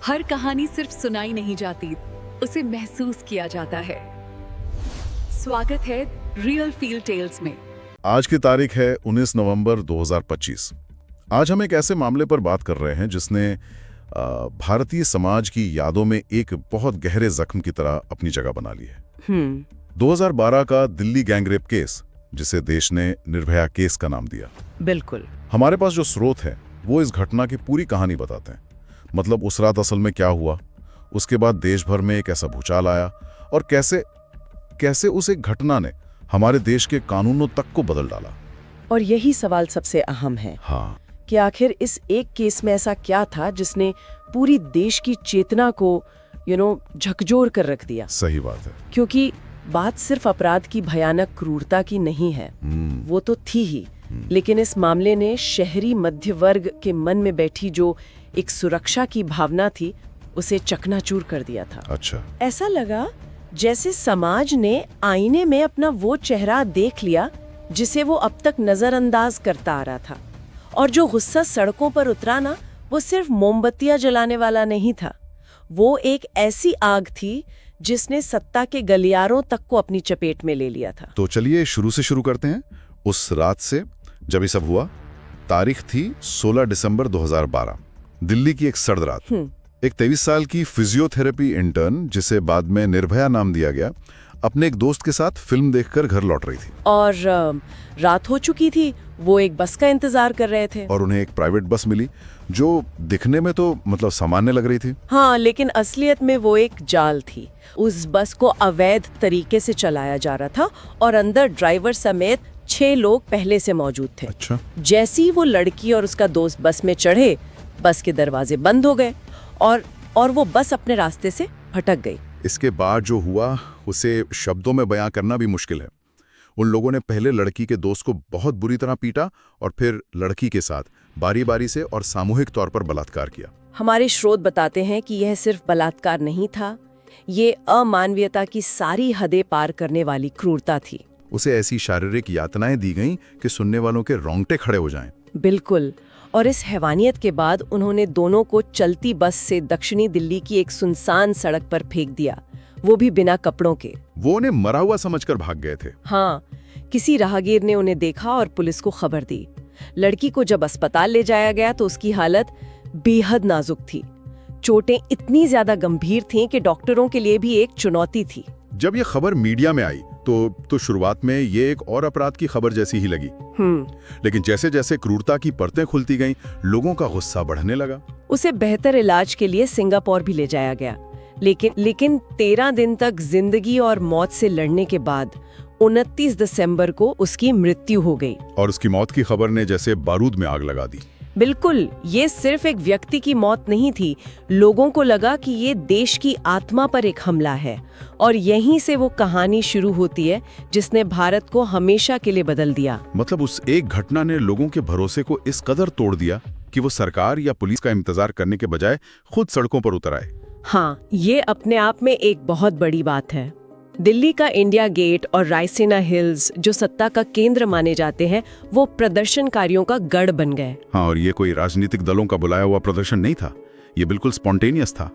हर कहानी सिर्फ सुनाई नहीं जाती, उसे महसूस किया जाता है। स्वागत है रियल फील टेल्स में। आज की तारीख है 19 नवंबर 2025। आज हम एक ऐसे मामले पर बात कर रहे हैं जिसने भारतीय समाज की यादों में एक बहुत गहरे जख्म की तरह अपनी जगह बना ली है। 2012 का दिल्ली गैंगरेप केस, जिसे देश ने निर्भया केस का नाम दिया। बिल्कुल। हमारे पास जो स्रोत है वो इस घटना की पूरी कहानी बताते हैं। मतलब उस रात असल में क्या हुआ, उसके बाद देश भर में एक ऐसा भूचाल आया और कैसे उस एक घटना ने हमारे देश के कानूनों तक को बदल डाला। और यही सवाल सबसे अहम है कि आखिर इस एक केस में ऐसा क्या था जिसने पूरी देश की चेतना को झकझोर कर रख दिया। सही बात है, क्योंकि बात सिर्फ अपराध की भयानक क्रूरता की नहीं है, वो तो थी ही, लेकिन इस मामले ने शहरी मध्य वर्ग के मन में बैठी जो एक सुरक्षा की भावना थी, उसे चकनाचूर कर दिया था। अच्छा। ऐसा लगा जैसे समाज ने आईने में अपना वो चेहरा देख लिया जिसे वो अब तक नजरअंदाज करता आ रहा था। और जो गुस्सा सड़कों पर उतरा ना, वो सिर्फ मोमबत्तियां जलाने वाला नहीं था, वो एक ऐसी आग थी जिसने सत्ता के गलियारों तक को अपनी चपेट में ले लिया था। तो चलिए शुरू से शुरू करते हैं। उस रात से जब ये सब हुआ, तारीख थी 16 दिसंबर 2012, दिल्ली की एक सर्द रात। एक 23 साल की फिजियोथेरेपी इंटर्न, जिसे बाद में निर्भया नाम दिया गया, अपने एक दोस्त के साथ फिल्म देखकर घर लौट रही थी। और रात हो चुकी थी, वो एक बस का इंतजार कर रहे थे। और उन्हें एक प्राइवेट बस मिली जो दिखने में तो मतलब सामान्य लग रही थी। हाँ, लेकिन असलियत में वो एक जाल थी। उस बस को अवैध तरीके से चलाया जा रहा था और अंदर ड्राइवर समेत 6 लोग पहले से मौजूद थे। अच्छा। जैसी वो लड़की और उसका दोस्त बस में चढ़े, बस के दरवाजे बंद हो गए और वो बस अपने रास्ते से भटक गई। इसके बाद जो हुआ उसे शब्दों में बयां करना भी मुश्किल है। उन लोगों ने पहले लड़की के दोस्त को बहुत बुरी तरह पीटा और फिर लड़की के साथ बारी बारी से और सामूहिक तौर पर बलात्कार किया। हमारे स्रोत बताते हैं कि यह सिर्फ बलात्कार नहीं था, ये अमानवीयता की सारी हदें पार करने वाली क्रूरता थी। उसे ऐसी शारीरिक यातनाएं दी गईं कि सुनने वालों के रोंगटे खड़े हो जाएं। बिल्कुल। और इस हैवानियत के बाद उन्होंने दोनों को चलती बस से दक्षिणी दिल्ली की एक सुनसान सड़क पर फेंक दिया, वो भी बिना कपड़ों के। वो उन्हें मरा हुआ समझकर भाग गए थे। हाँ, किसी राहगीर ने उन्हें देखा और पुलिस को खबर दी। लड़की को जब अस्पताल ले जाया गया तो उसकी हालत बेहद नाजुक थी। चोटें इतनी ज्यादा गंभीर थीं कि डॉक्टरों के लिए भी एक चुनौती थी। जब ये खबर मीडिया में आई तो शुरुआत में ये एक और अपराध की खबर जैसी ही लगी। लेकिन जैसे जैसे क्रूरता की परतें खुलती गईं, लोगों का गुस्सा बढ़ने लगा। उसे बेहतर इलाज के लिए सिंगापुर भी ले जाया गया, लेकिन 13 दिन तक जिंदगी और मौत से लड़ने के बाद 29 दिसंबर को उसकी मृत्यु हो गई। और उसकी मौत की खबर ने जैसे बारूद में आग लगा दी। बिल्कुल, ये सिर्फ एक व्यक्ति की मौत नहीं थी। लोगों को लगा कि ये देश की आत्मा पर एक हमला है, और यहीं से वो कहानी शुरू होती है जिसने भारत को हमेशा के लिए बदल दिया। मतलब उस एक घटना ने लोगों के भरोसे को इस कदर तोड़ दिया कि वो सरकार या पुलिस का इंतजार करने के बजाय खुद सड़कों पर उतर आए। हाँ, ये अपने आप में एक बहुत बड़ी बात है। दिल्ली का इंडिया गेट और रायसीना हिल्स, जो सत्ता का केंद्र माने जाते हैं, वो प्रदर्शनकारियों का गढ़ बन गए। हाँ, और ये कोई राजनीतिक दलों का बुलाया हुआ प्रदर्शन नहीं था, ये बिल्कुल स्पॉन्टेनियस था।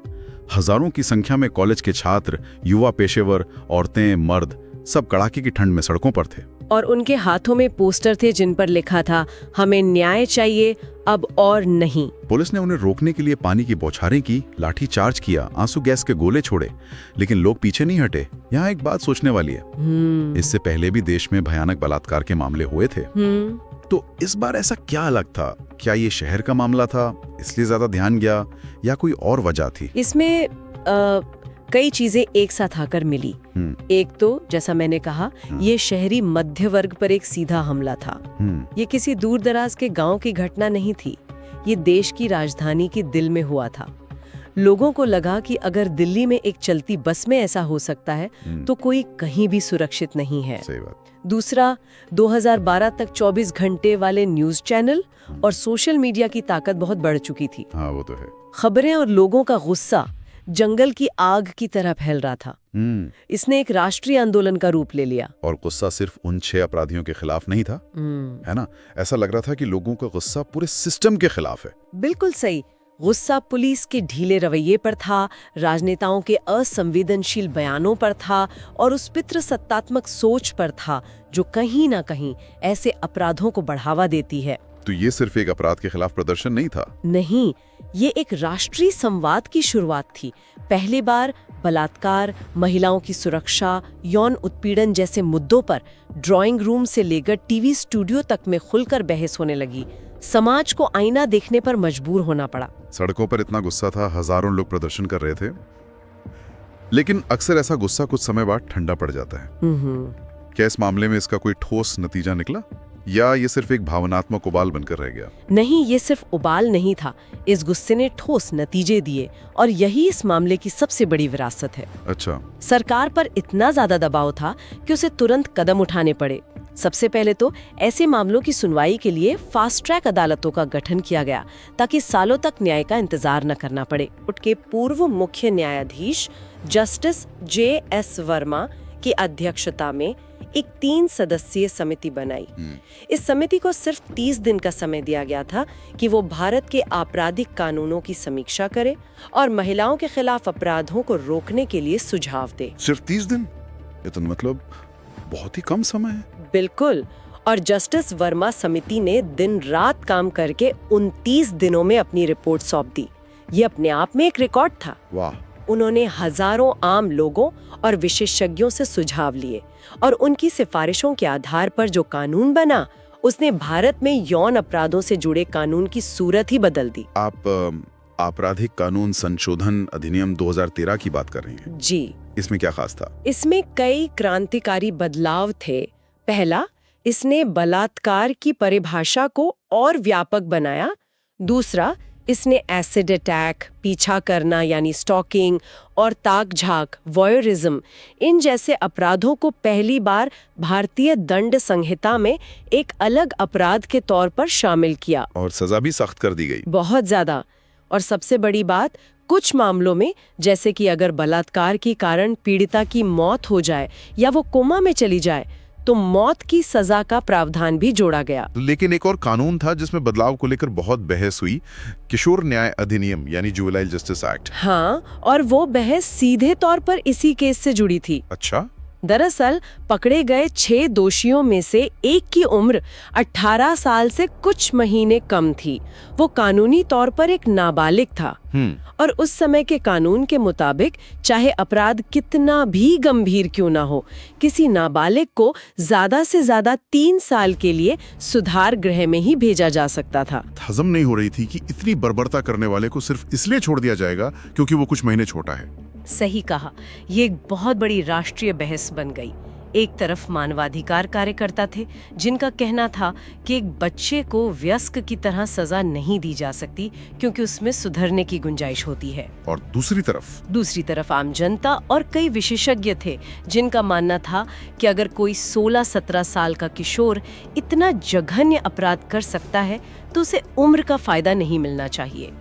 हजारों की संख्या में कॉलेज के छात्र, युवा पेशेवर, औरतें, मर्द, सब कड़ाके की ठंड में सड़कों पर थे। और उनके हाथों में पोस्टर थे जिन पर लिखा था, हमें न्याय चाहिए, अब और नहीं। पुलिस ने उन्हें रोकने के लिए पानी की बौछारें की, लाठी चार्ज किया, आंसू गैस के गोले छोड़े, लेकिन लोग पीछे नहीं हटे। यहाँ एक बात सोचने वाली है, इससे पहले भी देश में भयानक बलात्कार के मामले हुए थे। तो इस बार ऐसा क्या अलग था? क्या ये शहर का मामला था इसलिए ज्यादा ध्यान गया, या कोई और वजह थी? इसमें कई चीजें एक साथ आकर मिली। एक तो जैसा मैंने कहा, ये शहरी मध्य वर्ग पर एक सीधा हमला था। ये किसी दूर दराज के गांव की घटना नहीं थी, ये देश की राजधानी के दिल में हुआ था। लोगों को लगा कि अगर दिल्ली में एक चलती बस में ऐसा हो सकता है तो कोई कहीं भी सुरक्षित नहीं है। सही बात। दूसरा, 2012 तक 24 घंटे वाले न्यूज चैनल और सोशल मीडिया की ताकत बहुत बढ़ चुकी थी। हाँ, वो तो है। खबरें और लोगों का गुस्सा जंगल की आग की तरह फैल रहा था। इसने एक राष्ट्रीय आंदोलन का रूप ले लिया। और गुस्सा सिर्फ उन 6 अपराधियों के खिलाफ नहीं था, है ना? ऐसा लग रहा था कि लोगों का गुस्सा पूरे सिस्टम के खिलाफ है। बिल्कुल सही। गुस्सा पुलिस के ढीले रवैये पर था, राजनेताओं के असंवेदनशील बयानों पर था और उस पितृसत्तात्मक सोच पर था जो कहीं ना कहीं ऐसे अपराधों को बढ़ावा देती है। तो ये सिर्फ एक अपराध के खिलाफ प्रदर्शन नहीं था। नहीं, ये एक राष्ट्रीय संवाद की शुरुआत थी। पहली बार बलात्कार, महिलाओं की सुरक्षा, यौन उत्पीड़न जैसे मुद्दों पर ड्राइंग रूम से लेकर टीवी स्टूडियो तक में खुलकर बहस होने लगी। समाज को आईना देखने पर मजबूर होना पड़ा। सड़कों पर इतना गुस्सा था, हजारों लोग प्रदर्शन कर रहे थे, लेकिन अक्सर ऐसा गुस्सा कुछ समय बाद ठंडा पड़ जाता है। क्या इस मामले में इसका कोई ठोस नतीजा निकला या ये सिर्फ एक भावनात्मक उबाल बनकर रह गया? नहीं, ये सिर्फ उबाल नहीं था। इस गुस्से ने ठोस नतीजे दिए और यही इस मामले की सबसे बड़ी विरासत है। अच्छा। सरकार पर इतना ज्यादा दबाव था कि उसे तुरंत कदम उठाने पड़े। सबसे पहले तो ऐसे मामलों की सुनवाई के लिए फास्ट ट्रैक अदालतों का गठन किया गया ताकि सालों तक न्याय का इंतजार न करना पड़े। उनके पूर्व मुख्य न्यायाधीश जस्टिस J.S. वर्मा की अध्यक्षता में एक 3 सदस्यीय समिति बनाई। इस समिति को सिर्फ 30 दिन का समय दिया गया था कि वो भारत के आपराधिक कानूनों की समीक्षा करे और महिलाओं के खिलाफ अपराधों को रोकने के लिए सुझाव दे। सिर्फ 30 दिन? ये तो मतलब बहुत ही कम समय है। बिल्कुल। और जस्टिस वर्मा समिति ने दिन रात काम करके 29 दिनों में अपनी रिपोर्ट सौंप दी। ये अपने आप में एक रिकॉर्ड था। वाह। उन्होंने हजारों आम लोगों और विशेषज्ञों से सुझाव लिए और उनकी सिफारिशों के आधार पर जो कानून बना, उसने भारत में यौन अपराधों से जुड़े कानून की सूरत ही बदल दी। आप आपराधिक कानून संशोधन अधिनियम 2013 की बात कर रही हैं? जी। इसमें क्या खास था? इसमें कई क्रांतिकारी बदलाव थे। पहला, इसने बलात्कार की परिभाषा को और व्यापक बनाया। दूसरा, इसने एसिड अटैक, पीछा करना यानी स्टॉकिंग और ताक झाक, वॉयरिज्म, इन जैसे अपराधों को पहली बार भारतीय दंड संहिता में एक अलग अपराध के तौर पर शामिल किया। और सजा भी सख्त कर दी गई। बहुत ज्यादा। और सबसे बड़ी बात, कुछ मामलों में जैसे कि अगर बलात्कार के कारण पीड़िता की मौत हो जाए या वो कोमा में चली जाए तो मौत की सजा का प्रावधान भी जोड़ा गया। लेकिन एक और कानून था जिसमें बदलाव को लेकर बहुत बहस हुई, किशोर न्याय अधिनियम यानी जुवेनाइल जस्टिस एक्ट। हाँ, और वो बहस सीधे तौर पर इसी केस से जुड़ी थी। अच्छा। दरअसल पकड़े गए 6 दोषियों में से एक की उम्र 18 साल से कुछ महीने कम थी। वो कानूनी तौर पर एक नाबालिग था और उस समय के कानून के मुताबिक चाहे अपराध कितना भी गंभीर क्यों ना हो, किसी नाबालिग को ज्यादा से ज्यादा 3 साल के लिए सुधार गृह में ही भेजा जा सकता था। हजम नहीं हो रही थी कि इतनी बर्बरता करने वाले को सिर्फ इसलिए छोड़ दिया जाएगा क्योंकि वो कुछ महीने छोटा है। सही कहा। ये एक बहुत बड़ी राष्ट्रीय बहस बन गई। एक तरफ मानवाधिकार कार्यकर्ता थे जिनका कहना था कि एक बच्चे को वयस्क की तरह सजा नहीं दी जा सकती क्योंकि उसमें सुधरने की गुंजाइश होती है। और दूसरी तरफ आम जनता और कई विशेषज्ञ थे जिनका मानना था कि अगर कोई 16-17 साल का किशोर इतना जघन्य अपराध कर सकता है तो उसे उम्र का फायदा नहीं मिलना चाहिए।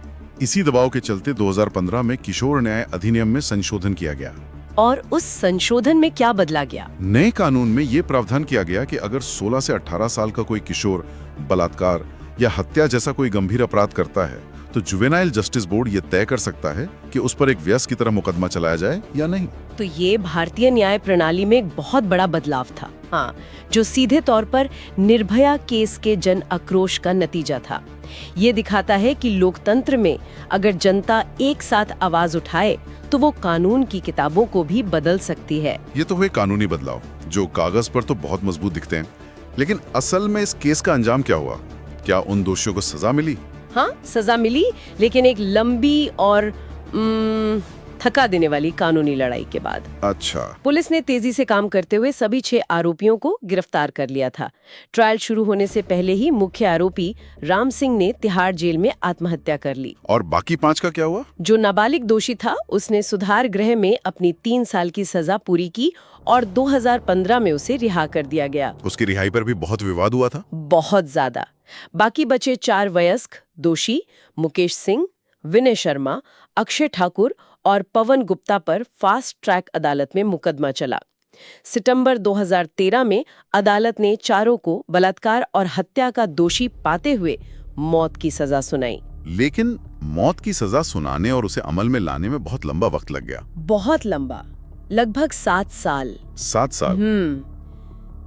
इसी दबाव के चलते 2015 में किशोर न्याय अधिनियम में संशोधन किया गया। और उस संशोधन में क्या बदला गया? नए कानून में ये प्रावधान किया गया कि अगर 16 से 18 साल का कोई किशोर बलात्कार या हत्या जैसा कोई गंभीर अपराध करता है तो जुवेनाइल जस्टिस बोर्ड ये तय कर सकता है कि उस पर एक वयस्क की तरह मुकदमा चलाया जाए या नहीं। तो ये भारतीय न्याय प्रणाली में एक बहुत बड़ा बदलाव था। हाँ, जो सीधे तौर पर निर्भया केस के जन आक्रोश का नतीजा था। ये दिखाता है कि लोकतंत्र में अगर जनता एक साथ आवाज उठाए तो वो कानून की किताबों को भी बदल सकती है। ये तो हुए कानूनी बदलाव जो कागज पर तो बहुत मजबूत दिखते हैं, लेकिन असल में इस केस का अंजाम क्या हुआ? क्या उन दोषियों को सजा मिली? हाँ, सजा मिली, लेकिन एक लंबी और थका देने वाली कानूनी लड़ाई के बाद। अच्छा। पुलिस ने तेजी से काम करते हुए सभी 6 आरोपियों को गिरफ्तार कर लिया था। ट्रायल शुरू होने से पहले ही मुख्य आरोपी राम सिंह ने तिहाड़ जेल में आत्महत्या कर ली। और बाकी 5 का क्या हुआ? जो नाबालिग दोषी था उसने सुधार गृह में अपनी 3 साल की सजा पूरी की और 2015 में उसे रिहा कर दिया गया। उसकी रिहाई पर भी बहुत विवाद हुआ था। बहुत ज्यादा। बाकी बचे 4 वयस्क दोषी मुकेश सिंह, विनय शर्मा, अक्षय ठाकुर और पवन गुप्ता पर फास्ट ट्रैक अदालत में मुकदमा चला। सितंबर 2013 में अदालत ने चारों को बलात्कार और हत्या का दोषी पाते हुए मौत की सजा सुनाई। लेकिन मौत की सजा सुनाने और उसे अमल में लाने में बहुत लंबा वक्त लग गया। बहुत लंबा, लगभग 7 साल। 7 साल।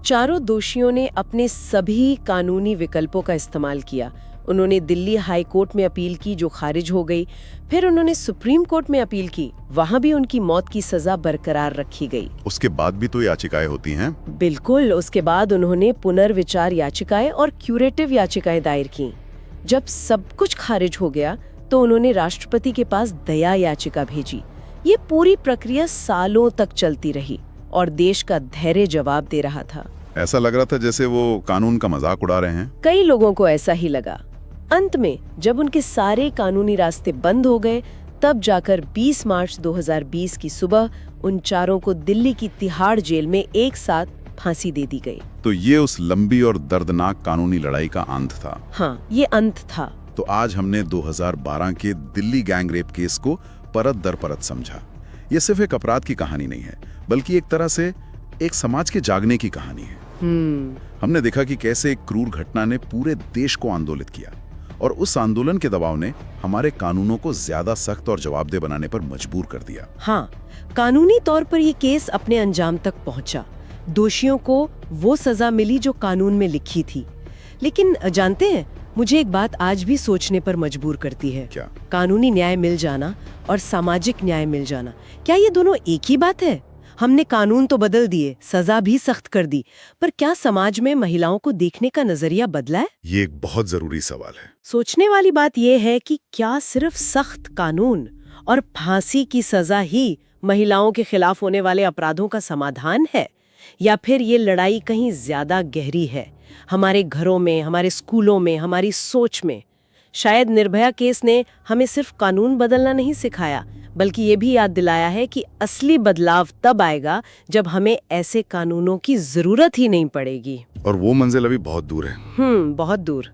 चारों दोषियों ने अपने सभी कानूनी विकल्पों का इस्तेमाल किया। उन्होंने दिल्ली हाई कोर्ट में अपील की, जो खारिज हो गई। फिर उन्होंने सुप्रीम कोर्ट में अपील की, वहां भी उनकी मौत की सजा बरकरार रखी गई। उसके बाद भी तो याचिकाएं होती हैं। बिल्कुल, उसके बाद उन्होंने पुनर्विचार याचिकाएं और क्यूरेटिव याचिकाएं दायर की। जब सब कुछ खारिज हो गया तो उन्होंने राष्ट्रपति के पास दया याचिका भेजी। ये पूरी प्रक्रिया सालों तक चलती रही और देश का धैर्य जवाब दे रहा था। ऐसा लग रहा था जैसे वो कानून का मजाक उड़ा रहे हैं। कई लोगों को ऐसा ही लगा। अंत में जब उनके सारे कानूनी रास्ते बंद हो गए, तब जाकर 20 मार्च 2020 की सुबह उन चारों को दिल्ली की तिहाड़ जेल में एक साथ फांसी दे दी गई। तो ये उस लंबी और दर्दनाक कानूनी लड़ाई का अंत था। हाँ, ये अंत था। तो आज हमने 2012 के दिल्ली गैंग रेप केस को परत दर परत समझा। ये सिर्फ एक अपराध की कहानी नहीं है, बल्कि एक तरह से एक समाज के जागने की कहानी है। हमने देखा कि कैसे एक क्रूर घटना ने पूरे देश को आंदोलित किया और उस आंदोलन के दबाव ने हमारे कानूनों को ज्यादा सख्त और जवाबदेह बनाने पर मजबूर कर दिया। हाँ, कानूनी तौर पर ये केस अपने अंजाम तक पहुंचा। दोषियों को वो सजा मिली जो कानून में लिखी थी। लेकिन जानते हैं, मुझे एक बात आज भी सोचने पर मजबूर करती है। क्या? कानूनी न्याय मिल जाना और सामाजिक न्याय मिल जाना, क्या ये दोनों एक ही बात है? हमने कानून तो बदल दिए, सजा भी सख्त कर दी, पर क्या समाज में महिलाओं को देखने का नजरिया बदला है? ये एक बहुत जरूरी सवाल है। सोचने वाली बात यह है कि क्या सिर्फ सख्त कानून और फांसी की सजा ही महिलाओं के खिलाफ होने वाले अपराधों का समाधान है, या फिर ये लड़ाई कहीं ज्यादा गहरी है, हमारे घरों में, हमारे स्कूलों में, हमारी सोच में? शायद निर्भया केस ने हमें सिर्फ कानून बदलना नहीं सिखाया, बल्कि ये भी याद दिलाया है कि असली बदलाव तब आएगा जब हमें ऐसे कानूनों की जरूरत ही नहीं पड़ेगी। और वो मंजिल अभी बहुत दूर है। बहुत दूर।